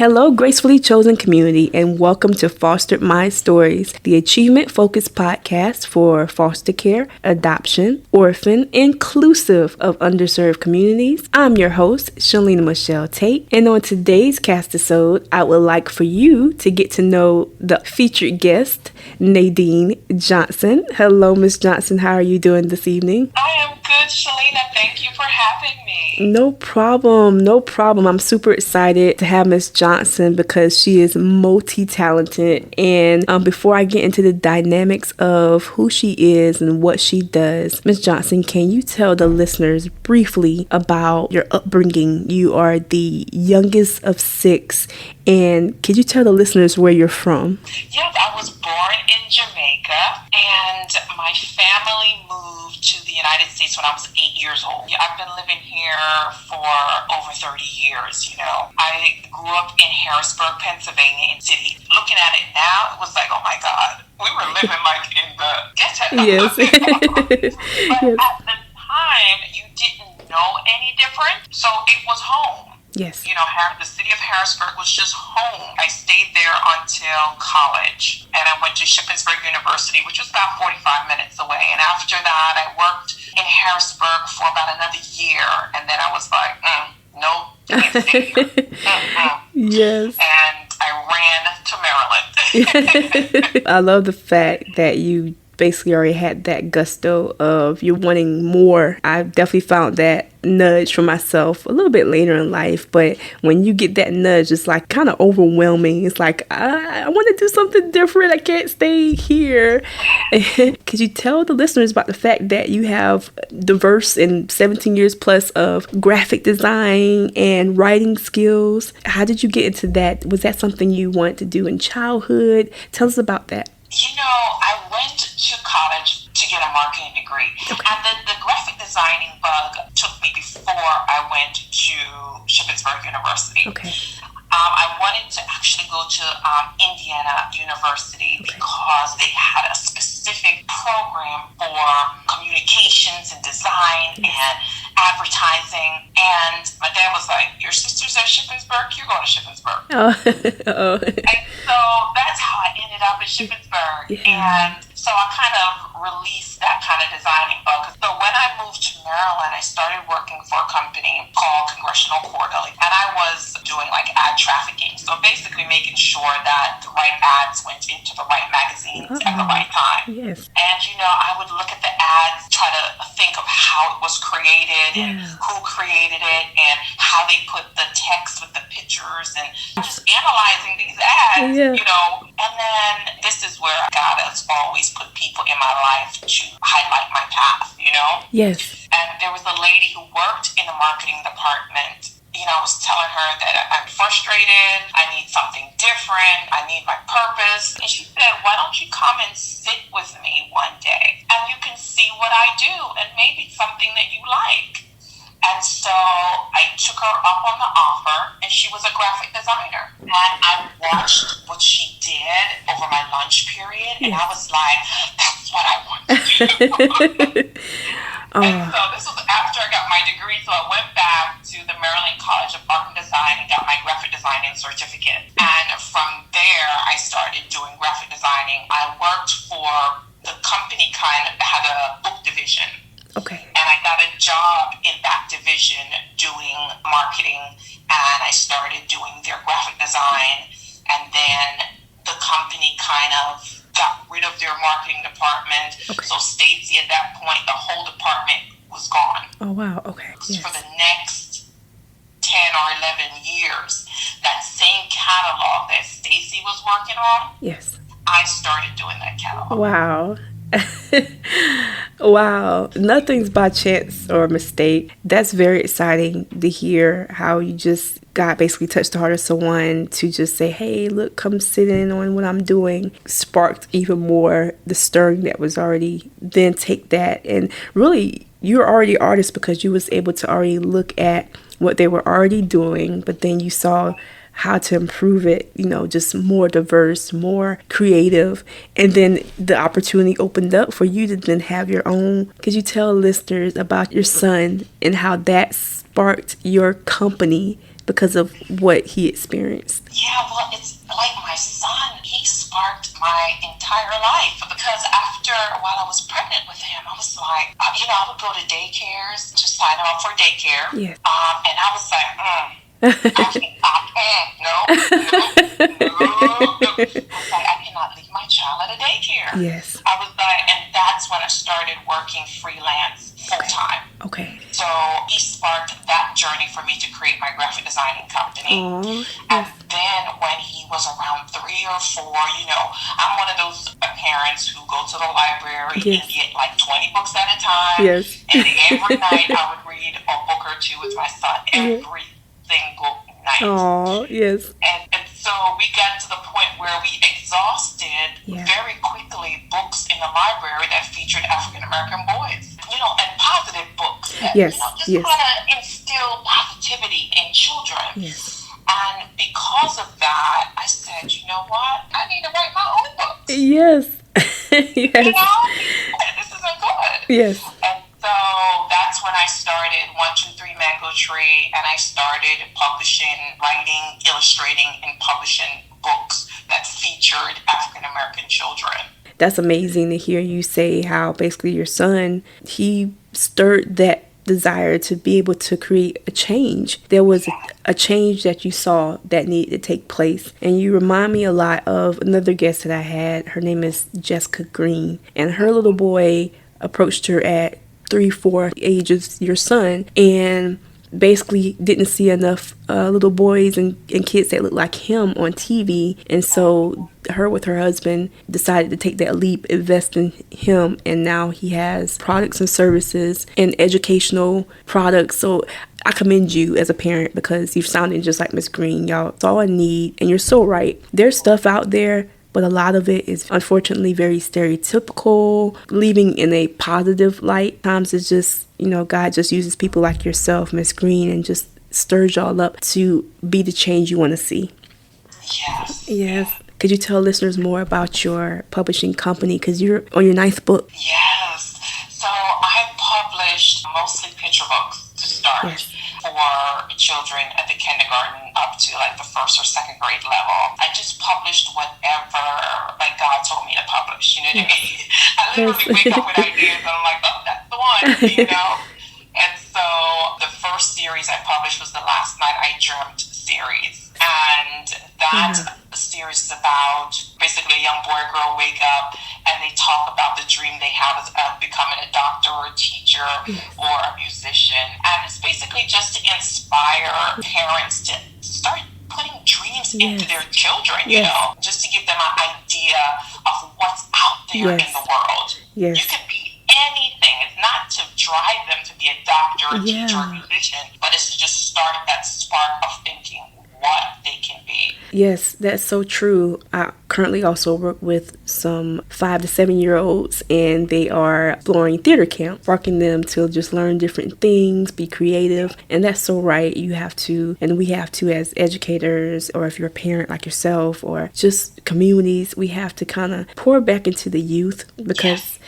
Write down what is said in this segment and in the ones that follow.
Hello, gracefully chosen community, and welcome to Fostered My Stories, the achievement-focused podcast for foster care, adoption, orphan, inclusive of underserved communities. I'm your host, Shalina Michelle Tate, and on today's cast episode, I would like for you to get to know the featured guest, Nadine Johnson. Hello, Miss Johnson. How are you doing this evening? I am good, Shalina. Thank you for having me. No problem. I'm super excited to have Miss Johnson because she is multi-talented. And before I get into the dynamics of who she is and what she does, Miss Johnson, can you tell the listeners briefly about your upbringing? You are the youngest of 6. And could you tell the listeners where you're from? Yes, I was born in Jamaica, and my family moved to the United States when I was 8 years old. I've been living here for over 30 years, I grew up in Harrisburg, Pennsylvania, in city. Looking at it now, it was like, oh my God, we were living like in the ghetto. Yes. But yes. At the time, you didn't know any different, so it was home. Yes. The city of Harrisburg was just home. I stayed there until college, and I went to Shippensburg University, which was about 45 minutes away. And after that, I worked in Harrisburg for about another year, and then I was like, nope, can't stay here. Yes. And I ran to Maryland. I love the fact that you basically already had that gusto of you wanting more. I definitely found that nudge for myself a little bit later in life, but when you get that nudge, it's like kind of overwhelming. It's like, I want to do something different. I can't stay here. Could you tell the listeners about the fact that you have diverse and 17 years plus of graphic design and writing skills? How did you get into that? Was that something you wanted to do in childhood? Tell us about that. I went to college to get a marketing degree. Okay. And the graphic designing bug took me before I went to Shippensburg University. Okay. I wanted to actually go to Indiana University because they had a specific program for communications and design and advertising. And my dad was like, your sister's at Shippensburg, you're going to Shippensburg. Oh. And so that's how I ended up at Shippensburg. Yeah. And so I kind of released that kind of designing bug. So when I moved to Maryland, I started working for a company called Congressional Quarterly. And I was doing like ad trafficking. So basically making sure that the right ads went into the right magazines at the right time. Yes. And, I would look at the ads, try to think of how it was created and who created it and how they put the text with the pictures and just analyzing these ads, And then this is where God has always put people in my life to highlight my path, Yes. And there was a lady who worked in the marketing department. I was telling her that I'm frustrated, I need something different, I need my purpose. And she said, why don't you come and sit with me one day and you can see what I do and maybe it's something that you like. And so I took her up on the offer, and she was a graphic designer. And I watched what she did over my lunch period, and I was like, that's what I want to do. And so this was after I got my degree, so I went back to the Maryland College of Art and Design and got my graphic designing certificate. And from there, I started doing graphic designing. I worked for the company had a book division. Okay. And I got a job in that division doing marketing, and I started doing their graphic design. And then the company kind of got rid of their marketing department. Okay. So Stacy, at that point, the whole department was gone. Oh, wow. Okay. Yes. For the next 10 or 11 years, that same catalog that Stacy was working on, yes, I started doing that catalog. Wow. Wow. Nothing's by chance or mistake. That's very exciting to hear how you just God basically touched the heart of someone to just say, hey, look, come sit in on what I'm doing. Sparked even more the stirring that was already, then take that. And really, you're already an artist because you was able to already look at what they were already doing, but then you saw how to improve it, just more diverse, more creative. And then the opportunity opened up for you to then have your own. Could you tell listeners about your son and how that sparked your company because of what he experienced? Yeah, well, it's like my son, he sparked my entire life because while I was pregnant with him, I was like, I would go to daycares to sign him up for daycare. Yes. And I was like, no. I was like, I cannot leave my child at a daycare. Yes. I was like, and that's when I started working freelance full time. Okay. So he sparked that journey for me to create my graphic designing company. Aww. And then when he was around 3 or 4, I'm one of those parents who go to the library and get like 20 books at a time. Yes. And every night I would read a book or two with my son every single night. Oh, yes. And so we got to the point where we exhausted very quickly books in the library that featured African American boys, and positive books that, just kind of instill positivity in children. Yes. And because of that, I said, you know what? I need to write my own books. Yes. Yes. This isn't good. Yes. And so that's when I started 123 Mango Tree, and I started publishing, writing, illustrating, and publishing books that featured African American children. That's amazing to hear you say how basically your son, he stirred that desire to be able to create a change. There was a change that you saw that needed to take place. And you remind me a lot of another guest that I had. Her name is Jessica Green. And her little boy approached her at 3, 4 ages, your son, and basically didn't see enough little boys and kids that look like him on TV. And so her with her husband decided to take that leap, invest in him, and now he has products and services and educational products. So I commend you as a parent because you're sounding just like Miss Green, y'all. It's all I need. And you're so right. There's stuff out there, but a lot of it is unfortunately very stereotypical, leaving in a positive light. Times it's just, God just uses people like yourself, Miss Green, and just stirs y'all up to be the change you want to see. Yes. Yes. Could you tell listeners more about your publishing company? Because you're on your 9th book. Yes. So I published mostly picture books to start for children at the kindergarten up to like the 1st or 2nd grade level. I just published whatever like God told me to publish. You know what I mean? I literally wake up with ideas and I'm like, oh, that's the one, And so the first series I published was the Last Night I Dreamt series. And that series is about basically a young boy or girl wake up and they talk about the dream they have of becoming a doctor or a teacher or a musician. And it's basically just to inspire parents to start putting dreams into their children, just to give them an idea of what's out there in the world. Yes. You can be anything. It's not to drive them to be a doctor, a teacher, or a musician, but it's to just start that spark of thinking what they can be. Yes, that's so true. I currently also work with some 5 to 7-year-olds, and they are exploring theater camp, sparking them to just learn different things, be creative. And that's so right. You have to, and we have to as educators, or if you're a parent like yourself, or just communities, we have to kind of pour back into the youth because,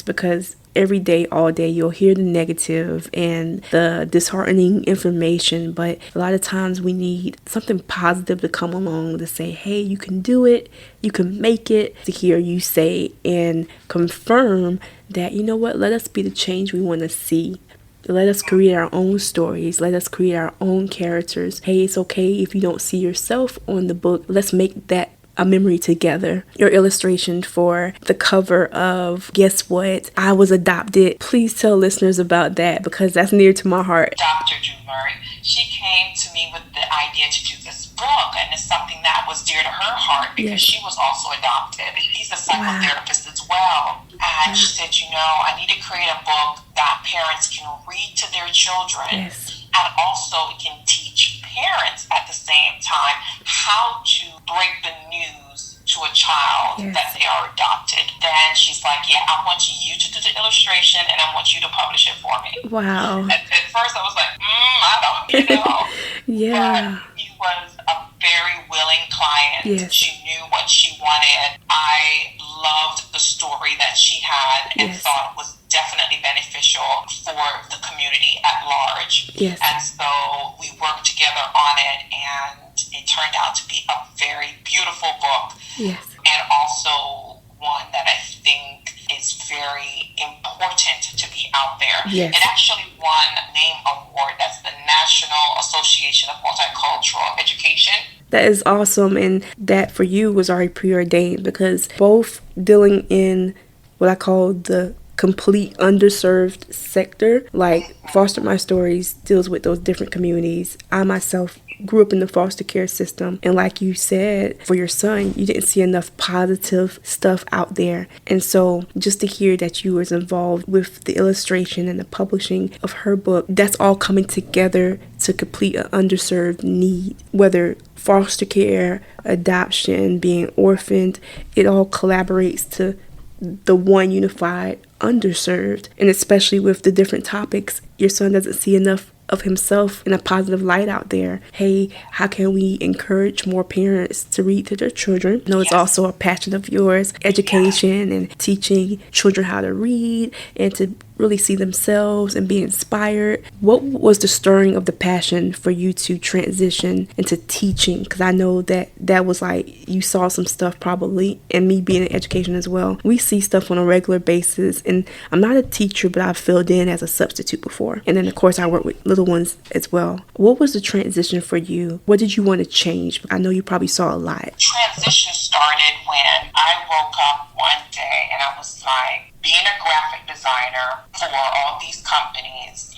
because every day, all day, you'll hear the negative and the disheartening information, but a lot of times we need something positive to come along to say, hey, you can do it, you can make it, to hear you say and confirm that, you know what, let us be the change we want to see. Let us create our own stories. Let us create our own characters. Hey, it's okay if you don't see yourself on the book. Let's make that a memory together. Your illustration for the cover of Guess What? I Was Adopted. Please tell listeners about that because that's near to my heart. Dr. Drew Murray, she came to me with the idea to do this book, and it's something that was dear to her heart because she was also adopted. He's a psychotherapist as well. And she said, I need to create a book that parents can read to their children. And also it can teach parents at the same time how to break the news to a child that they are adopted. Then she's like, I want you to do the illustration and I want you to publish it for me. Wow. At first I was like, I don't know. But he was a very willing client. She knew what she wanted. I loved the story that she had and thought it was definitely beneficial for the community at large. Yes. And so we worked together on it, and it turned out to be a very beautiful book. Yes. And also one that I think is very important to be out there. Yes. It actually won a NAME award. That's the National Association of Multicultural Education. That is awesome, and that for you was already preordained, because both dealing in what I call the complete underserved sector, like Foster My Stories deals with those different communities. I myself grew up in the foster care system, and like you said, for your son, you didn't see enough positive stuff out there. And so just to hear that you was involved with the illustration and the publishing of her book, that's all coming together to complete an underserved need, whether foster care, adoption, being orphaned, it all collaborates to the one unified underserved. And especially with the different topics, your son doesn't see enough of himself in a positive light out there. Hey, how can we encourage more parents to read to their children? I know it's also a passion of yours, education and teaching children how to read and to really see themselves and be inspired. What was the stirring of the passion for you to transition into teaching? Because I know that was like, you saw some stuff probably, and me being in education as well. We see stuff on a regular basis, and I'm not a teacher, but I've filled in as a substitute before. And then of course I work with little ones as well. What was the transition for you? What did you want to change? I know you probably saw a lot. Transition started when I woke up one day and I was like, being a graphic designer for all these companies,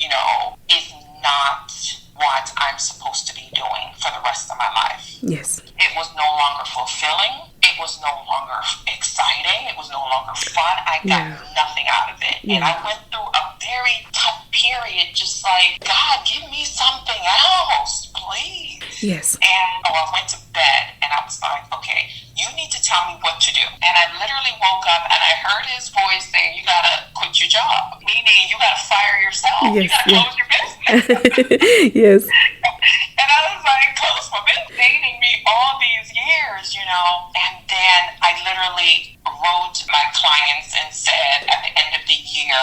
is not what I'm supposed to be doing for the rest of my life. Yes. It was no longer fulfilling. It was no longer exciting. It was no longer fun. I got nothing out of it. And I went through a very tough period, just like, God, give me something else, please. Yes. And I went to bed and I was like, okay, you need to tell me what to do. And I literally woke up and I heard his voice saying, you gotta quit your job, meaning you gotta fire yourself. Yes, you gotta close your business. Yes. And I was like, close my business, dating me all these years, And then I literally wrote my clients and said, at the end of the year,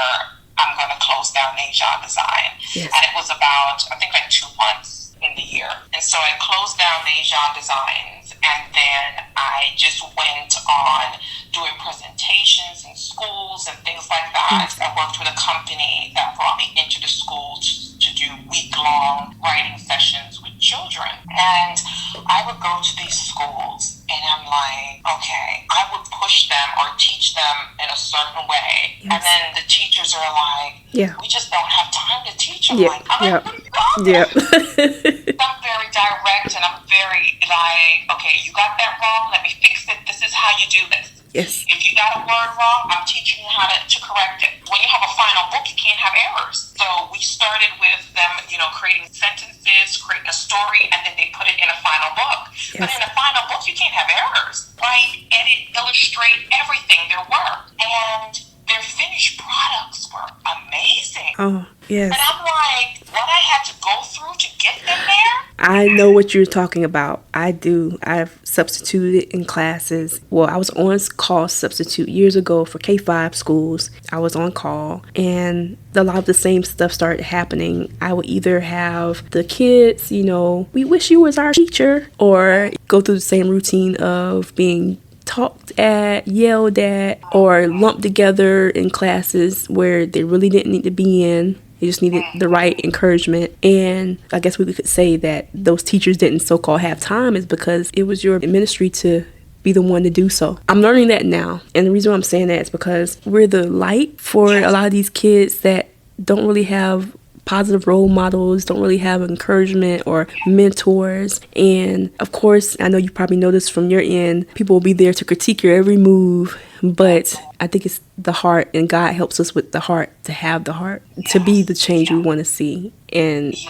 I'm going to close down Nadine Design. Yes. And it was about, I think, like 2 months in the year. And so I closed down Nadine Designs, and then I just went on doing presentations in schools and things like that. I worked with a company that brought me into the schools to do week-long writing sessions with children. And I would go to these schools and I'm like, okay, I would push them or teach them in a certain way. Yes. And then the teachers are like, we just don't have time to teach them. Like, I'm like, what are you talking? I'm very direct and I'm very like, okay, you got that wrong, let me fix it. This is how you do this. Yes. If you got a word wrong, I'm teaching you how to correct it. When you have a final book, you can't have errors. So we started with them, creating sentences, creating a story, and then they put it in a final book. Yes. But in a final book, you can't have errors. Write, edit, illustrate, everything, their work. And their finished products were amazing. Oh, yes. And I'm like, what I had to go through to get them there? I know what you're talking about. I do. I've substituted in classes. Well, I was on call substitute years ago for K-5 schools. I was on call, and a lot of the same stuff started happening. I would either have the kids, we wish you was our teacher, or go through the same routine of being talked at, yelled at, or lumped together in classes where they really didn't need to be in. They just needed the right encouragement. And I guess we could say that those teachers didn't so-called have time is because it was your ministry to be the one to do so. I'm learning that now. And the reason why I'm saying that is because we're the light for a lot of these kids that don't really have positive role models, don't really have encouragement or mentors. And of course, I know you probably know this from your end, people will be there to critique your every move, but I think it's the heart, and God helps us with the heart to have the heart to be the change we want to see. And it's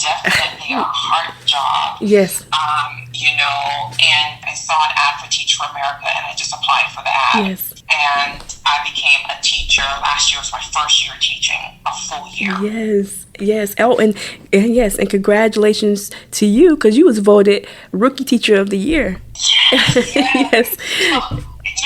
definitely a heart job. Yes. And I saw an ad for Teach for America, and I just applied for that. Yes. And I became a teacher. Last year was my first year teaching, a full year. Yes. Oh, and yes, and congratulations to you, because you was voted Rookie Teacher of the Year. Yes. Yes.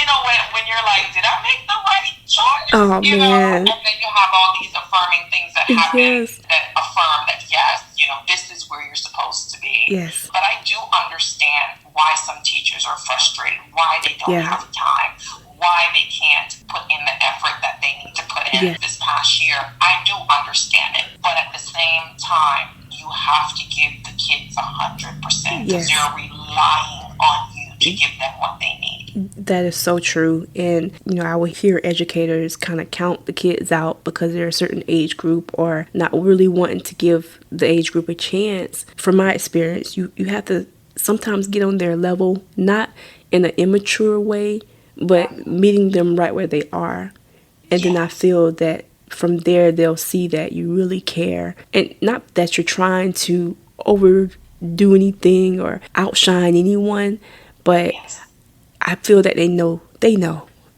when you're like, did I make the right choice? Oh, man. And then you have all these affirming things that happen Yes. that affirm that, yes, this is where you're supposed to be. Yes. But I do understand why some teachers are frustrated, why they don't have time, why they can't put in the effort that they need to put in this past year. I do understand it. But at the same time, you have to give the kids 100% because they're relying on you to give them what they need. That is so true. And, I would hear educators kind of count the kids out because they're a certain age group or not really wanting to give the age group a chance. From my experience, you have to sometimes get on their level, not in an immature way, but meeting them right where they are. And then I feel that from there, they'll see that you really care. And not that you're trying to overdo anything or outshine anyone, but I feel that they know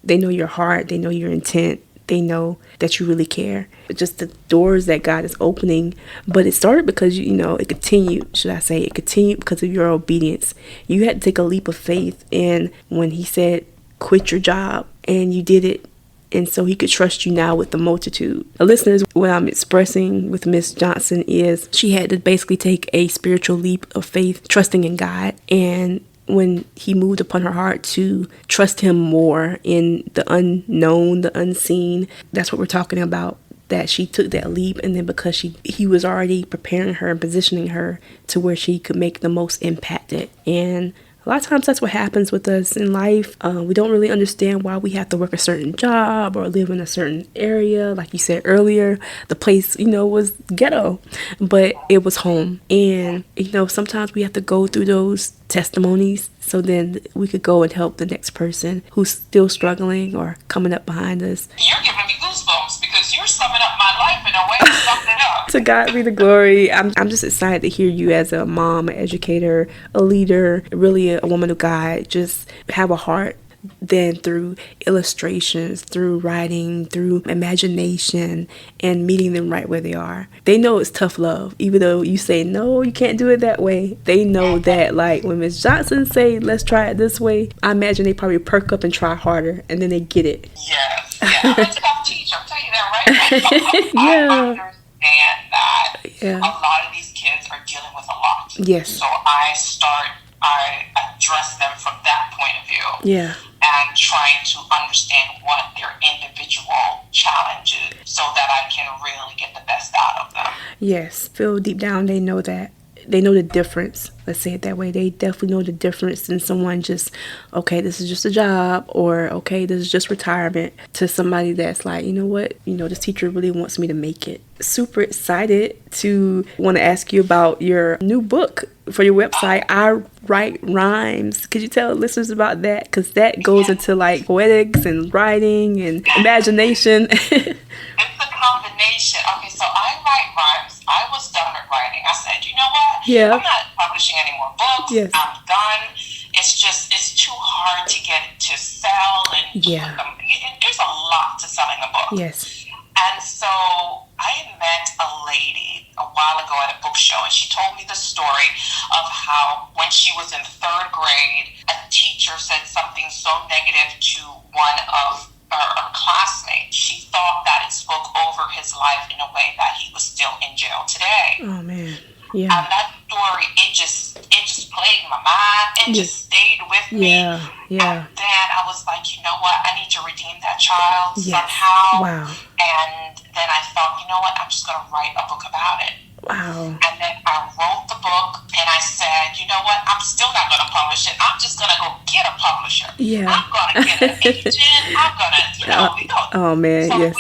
your heart, they know your intent, they know that you really care. It's just the doors that God is opening. But it started because, it continued, it continued because of your obedience. You had to take a leap of faith. And when he said, quit your job, and you did it, and so he could trust you now with the multitude. Listeners, what I'm expressing with Miss Johnson is she had to basically take a spiritual leap of faith, trusting in God. And when he moved upon her heart to trust him more in the unknown, the unseen, that's what we're talking about, that she took that leap. And then because he was already preparing her and positioning her to where she could make the most impact. And a lot of times that's what happens with us in life. We don't really understand why we have to work a certain job or live in a certain area. Like you said earlier, the place, was ghetto, but it was home. And, sometimes we have to go through those testimonies so then we could go and help the next person who's still struggling or coming up behind us. You're giving me goosebumps because you're summing up my life in a way to sum it up. To God be the glory. I'm just excited to hear you as a mom, an educator, a leader, really a woman of God, just have a heart. Then through illustrations, through writing, through imagination, and meeting them right where they are. They know it's tough love. Even though you say, no, you can't do it that way. They know that, like, when Miss Johnson say, let's try it this way, I imagine they probably perk up and try harder, and then they get it. Yes. I'm a tough teacher. I'm telling you that right now. I understand that a lot of these kids are dealing with a lot. Yes. So I address them from that point of view. Yeah. And trying to understand what their individual challenges so that I can really get the best out of them. Yes. Feel deep down they know that. They know the difference. Let's say it that way. They definitely know the difference in someone just, okay, this is just a job, or okay, this is just retirement, to somebody that's like, you know what, this teacher really wants me to make it. Super excited to want to ask you about your new book for your website, I Write Rhymes. Could you tell listeners about that? Because that goes into like poetics and writing and imagination. It's a combination. Okay, so I write rhymes. I was done with writing. I said, you know what? Yeah. I'm not publishing any more books. Yes. I'm done. It's too hard to get it to sell and Yeah. There's a lot to selling a book. Yes. And so I met a lady a while ago at a book show, and she told me the story of how when she was in third grade, a teacher said something so negative to one of her classmates. She thought that it spoke over his life in a way that he was still in jail today. Oh, man. Yeah. And that story, it just plagued my mind. It just stayed with me. Yeah. And then I was like, you know what? I need to redeem that child somehow. Wow. And then I thought, you know what? I'm just going to write a book about it. Wow. And then I wrote the book, and I said, you know what? I'm still not going to publish it. I'm just going to go get a publisher. Yeah. I'm going to get an agent. I'm going to, Oh, man, so yes.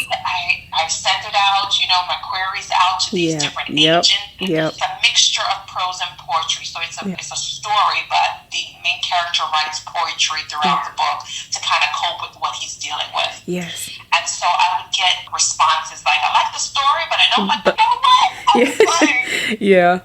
I sent it out, my queries out to these different agents. It's a mixture of prose and poetry. So it's a story, but the main character writes poetry throughout the book to kind of cope with what he's dealing with. Yes. And so I would get responses like, I like the story, but I don't like the what?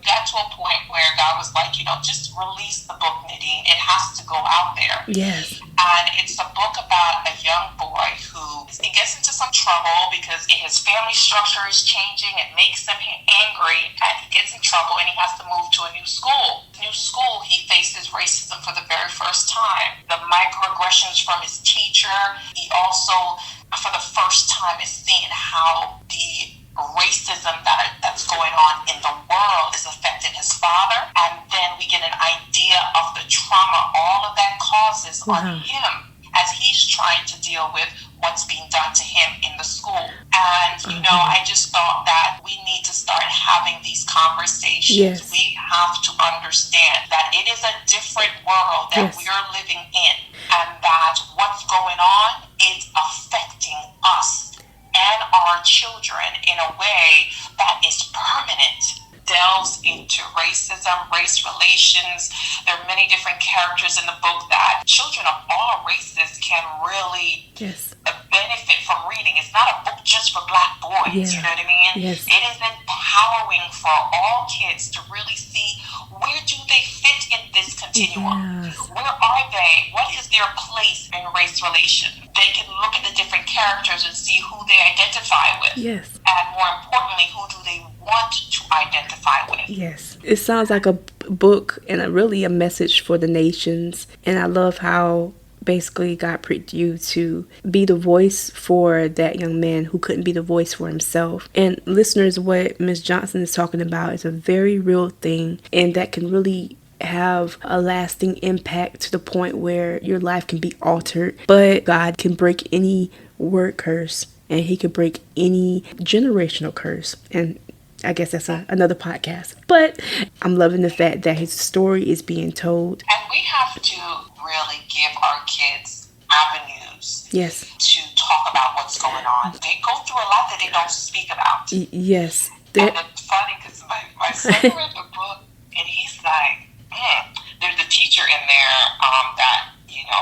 Got to a point where God was like, just release the book, Nadine. It has to go out there. Yes. And it's a book about a young boy who he gets into some trouble because his family structure is changing. It makes him angry, and he gets in trouble, and he has to move to a new school. New school, he faces racism for the very first time. The microaggressions from his teacher. He also, for the first time, is seeing how the racism that's going on in the world is affecting his father. And then we get an idea of the trauma all of that causes on him as he's trying to deal with what's being done to him in the school. And, I just thought that we need to start having these conversations. Yes. We have to understand that it is a different world that we are living in, and that what's going on is affecting us and our children in a way that is permanent. Delves into racism, race relations. There are many different characters in the book that children of all races can really benefit from reading. It's not a book just for Black boys, you know what I mean? Yes. It is empowering for all kids to really see, where do they fit in this continuum? Yes. Where are they? What is their place in race relations? They can look at the different characters and see who they identify with. Yes. And more importantly, who do they want to identify with? Yes. It sounds like a book and really a message for the nations. And I love how basically God pricked you to be the voice for that young man who couldn't be the voice for himself. And listeners, what Ms. Johnson is talking about is a very real thing, and that can really have a lasting impact to the point where your life can be altered. But God can break any word curse, and he can break any generational curse. And I guess that's another podcast. But I'm loving the fact that his story is being told. And we have to really give our kids avenues to talk about what's going on. They go through a lot that they don't speak about. Yes. And it's funny because my son read the book, and he's like, there's a teacher in there that,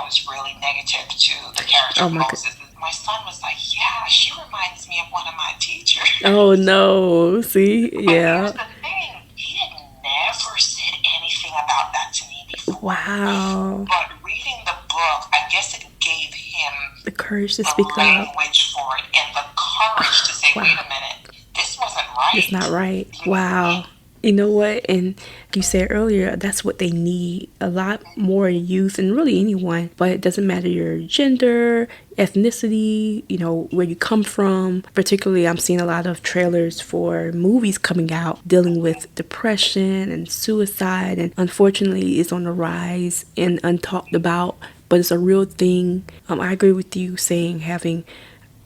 is really negative to the character of Moses. My son was like, yeah, she reminds me of one of my teachers. Oh, no. See? But here's the thing. He had never said anything about that to me before. Wow. But reading the book, I guess it gave him the courage to speak the up. language for it and the courage to say, wait a minute, this wasn't right. It's not right. Wow. You know what? And you said earlier, that's what they need. A lot more youth, and really anyone. But it doesn't matter your gender, ethnicity, where you come from. Particularly, I'm seeing a lot of trailers for movies coming out dealing with depression and suicide. And unfortunately, it's on the rise and untalked about. But it's a real thing. I agree with you saying having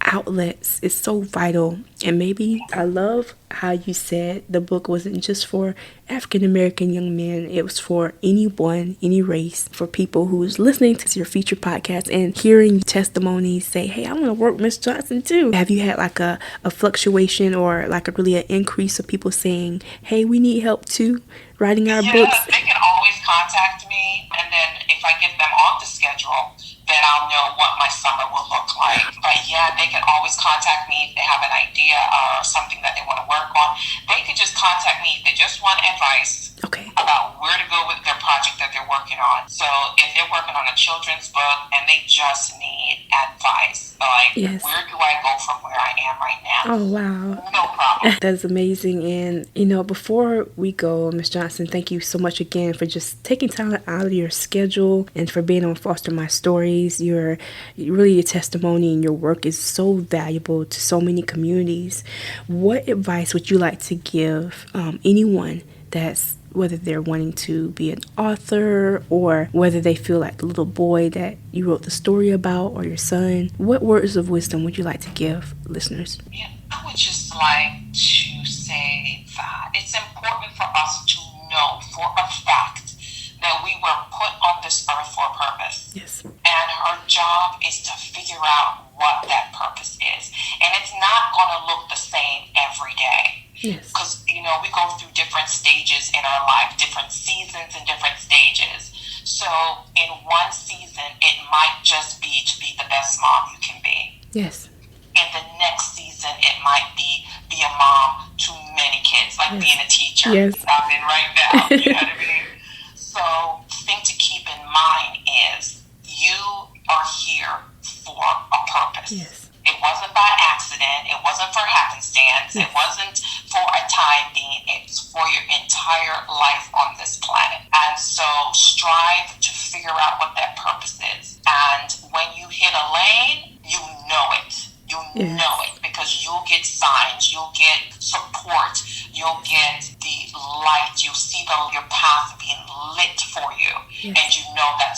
outlets is so vital. And maybe I love how you said the book wasn't just for African American young men, it was for anyone, any race, for people who's listening to your feature podcast and hearing testimonies say, hey, I want to work with Miss Johnson too. Have you had like a fluctuation or like an increase of people saying, hey, we need help too, writing our books? They can always contact me, and then if I get them on the schedule, then I'll know what my summer will look like. But they can always contact me if they have an idea or something that they want to work on. They could just contact me if they just want advice about where to go with their project that they're working on. So if they're working on a children's book and they just need advice, like where do I go from where I am right now? Oh, wow. No problem. That's amazing. And, before we go, Ms. Johnson, thank you so much again for just taking time out of your schedule and for being on Foster My Stories. Your testimony and your work is so valuable to so many communities. What advice would you like to give anyone that's, whether they're wanting to be an author or whether they feel like the little boy that you wrote the story about or your son? What words of wisdom would you like to give listeners? I would just like to say that it's important for us to know for a fact that we were put on this earth for a purpose. Yes. And our job is to figure out what that purpose is. And it's not going to look the same every day. Yes. Because, we go through different stages in our life, different seasons and different stages. So in one season, it might just be to be the best mom you can be. Yes. In the next season, it might be a mom to many kids, like being a teacher. Yes. I'm in right now. You know what I mean? So the thing to keep in mind is you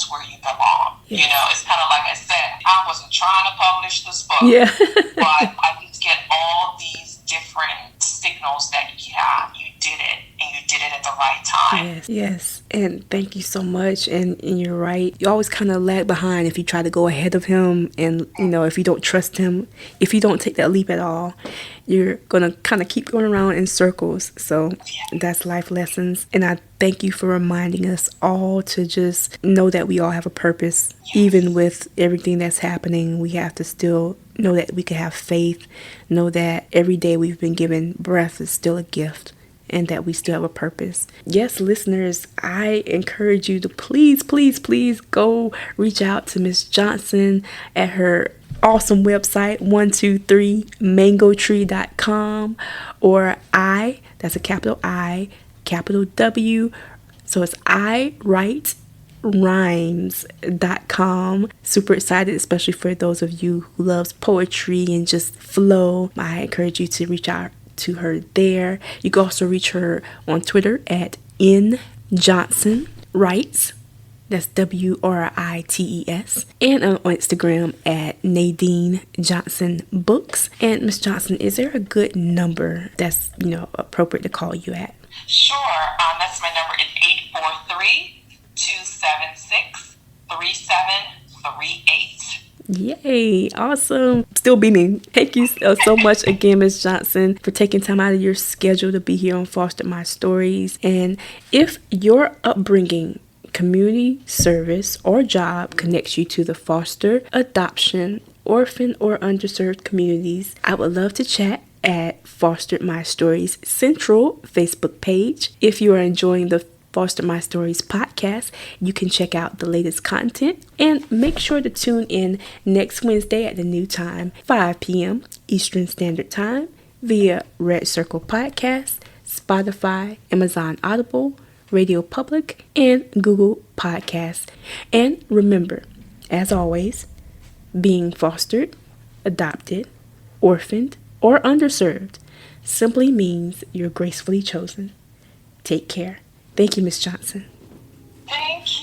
that's where you belong. Yes. You know, it's kind of like I said, I wasn't trying to publish this book, Yeah. but I just get all these different signals that you did it, and you did it at the right time. Yes, yes. And thank you so much. And you're right. You always kind of lag behind if you try to go ahead of him. And, you know, if you don't trust him, if you don't take that leap at all, you're going to kind of keep going around in circles. So that's life lessons. And I thank you for reminding us all to just know that we all have a purpose. Yes. Even with everything that's happening, we have to still know that we can have faith. Know that every day we've been given breath is still a gift, and that we still have a purpose. Yes, listeners, I encourage you to please, please, please go reach out to Miss Johnson at her awesome website, 123mangotree.com, or that's a capital I, capital W, so it's iWriteRhymes.com. Super excited, especially for those of you who loves poetry and just flow. I encourage you to reach out to her there. You can also reach her on Twitter at njohnsonwrites. That's WRITES. And on Instagram at Nadine Johnson Books. And Miss Johnson, is there a good number that's, appropriate to call you at? Sure. That's my number. It's 843-276-3738. Yay, awesome. Still beaming. Thank you so much again, Miss Johnson, for taking time out of your schedule to be here on Foster My Stories. And if your upbringing, community service, or job connects you to the foster, adoption, orphan, or underserved communities, I would love to chat at Foster My Stories Central Facebook page. If you are enjoying the Foster My Stories podcast, you can check out the latest content, and make sure to tune in next Wednesday at the new time, 5 p.m. Eastern Standard Time, via Red Circle Podcast, Spotify, Amazon Audible, Radio Public, and Google Podcasts. And remember, as always, being fostered, adopted, orphaned, or underserved simply means you're gracefully chosen. Take care. Thank you, Miss Johnson. Thank you.